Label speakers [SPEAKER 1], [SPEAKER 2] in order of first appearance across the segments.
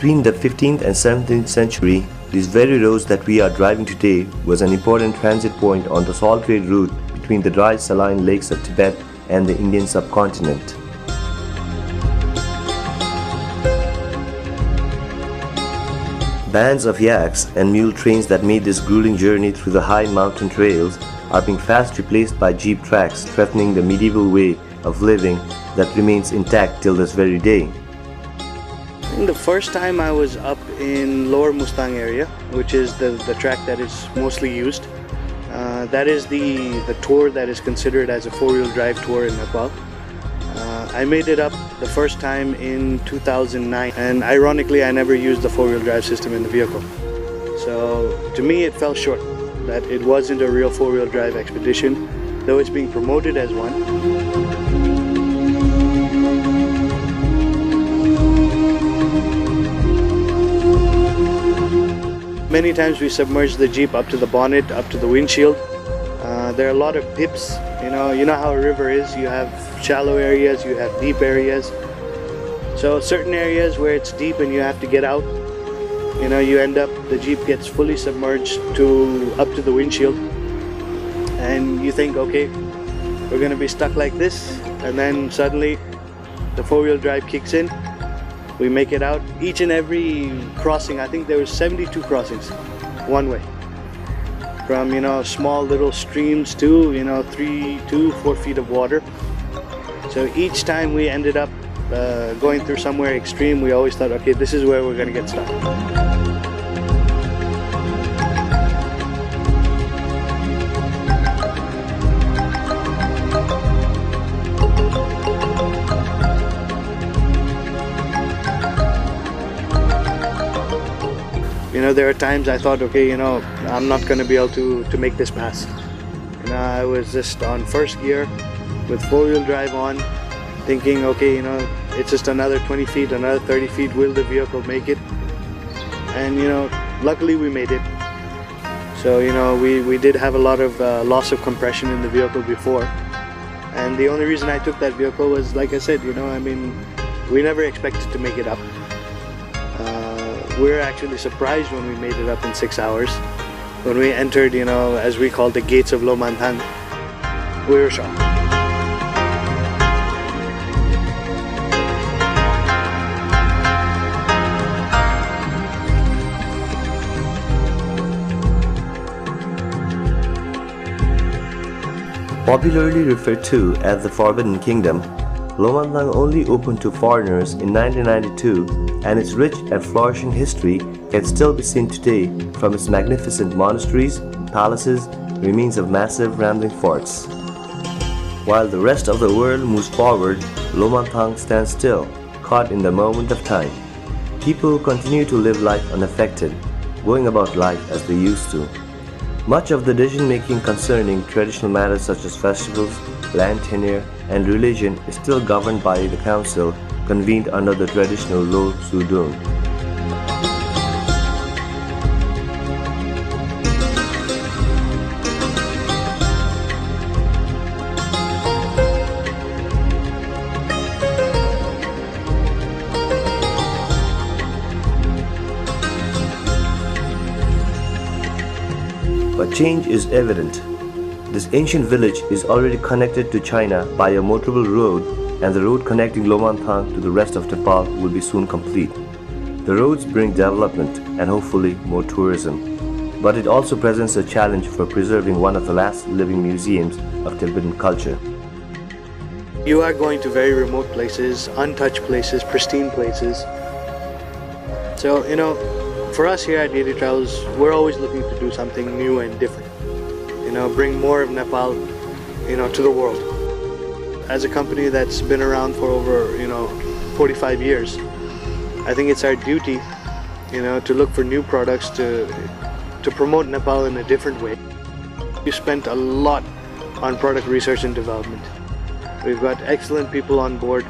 [SPEAKER 1] Between the 15th and 17th century, these very roads that we are driving today was an important transit point on the salt trade route between the dry saline lakes of Tibet and the Indian subcontinent. Bands of yaks and mule trains that made this grueling journey through the high mountain trails are being fast replaced by jeep tracks, threatening the medieval way of living that remains intact till this very day.
[SPEAKER 2] I think the first time I was up in Lower Mustang area, which is the track that is mostly used. That is the tour that is considered as a four-wheel drive tour in Nepal. I made it up the first time in 2009, and ironically I never used the four-wheel drive system in the vehicle. So to me it fell short, that it wasn't a real four-wheel drive expedition, though it's being promoted as one. Many times we submerge the Jeep up to the bonnet, up to the windshield. There are a lot of dips. You know how a river is. You have shallow areas, you have deep areas. So certain areas where it's deep and you have to get out, you end up, the Jeep gets fully submerged up to the windshield. And you think, okay, we're going to be stuck like this. And then suddenly the four-wheel drive kicks in. We make it out. Each and every crossing, I think there were 72 crossings, one way. From, small little streams to, 3 to 4 feet of water. So each time we ended up going through somewhere extreme, we always thought, okay, this is where we're going to get stuck. There are times I thought, okay, I'm not going to be able to make this pass. I was just on first gear with four-wheel drive on, thinking, okay, it's just another 20 feet, another 30 feet, will the vehicle make it? And, luckily we made it. So, we did have a lot of loss of compression in the vehicle before. And the only reason I took that vehicle was, like I said, we never expected to make it up. We were actually surprised when we made it up in 6 hours. When we entered, as we call the gates of Lomanthang, we were shocked.
[SPEAKER 1] Popularly referred to as the Forbidden Kingdom, Lomanthang only opened to foreigners in 1992, and its rich and flourishing history can still be seen today from its magnificent monasteries, palaces, remains of massive rambling forts. While the rest of the world moves forward, Lomanthang stands still, caught in the moment of time. People continue to live life unaffected, going about life as they used to. Much of the decision-making concerning traditional matters such as festivals, land tenure, and religion is still governed by the council convened under the traditional Lo Sudun. But change is evident. This ancient village is already connected to China by a motorable road, and the road connecting Lomanthang to the rest of Nepal will be soon complete. The roads bring development and hopefully more tourism, but it also presents a challenge for preserving one of the last living museums of Tibetan culture.
[SPEAKER 2] You are going to very remote places, untouched places, pristine places. So, for us here at Daily Travels, we're always looking to do something new and different. Bring more of Nepal, to the world. As a company that's been around for over, 45 years, I think it's our duty, to look for new products to promote Nepal in a different way. We spent a lot on product research and development. We've got excellent people on board,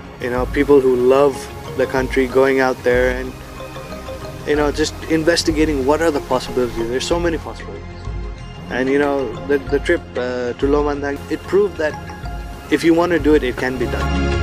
[SPEAKER 2] people who love the country, going out there and just investigating what are the possibilities. There's so many possibilities. And the trip to Lomanthang, it proved that if you want to do it, it can be done.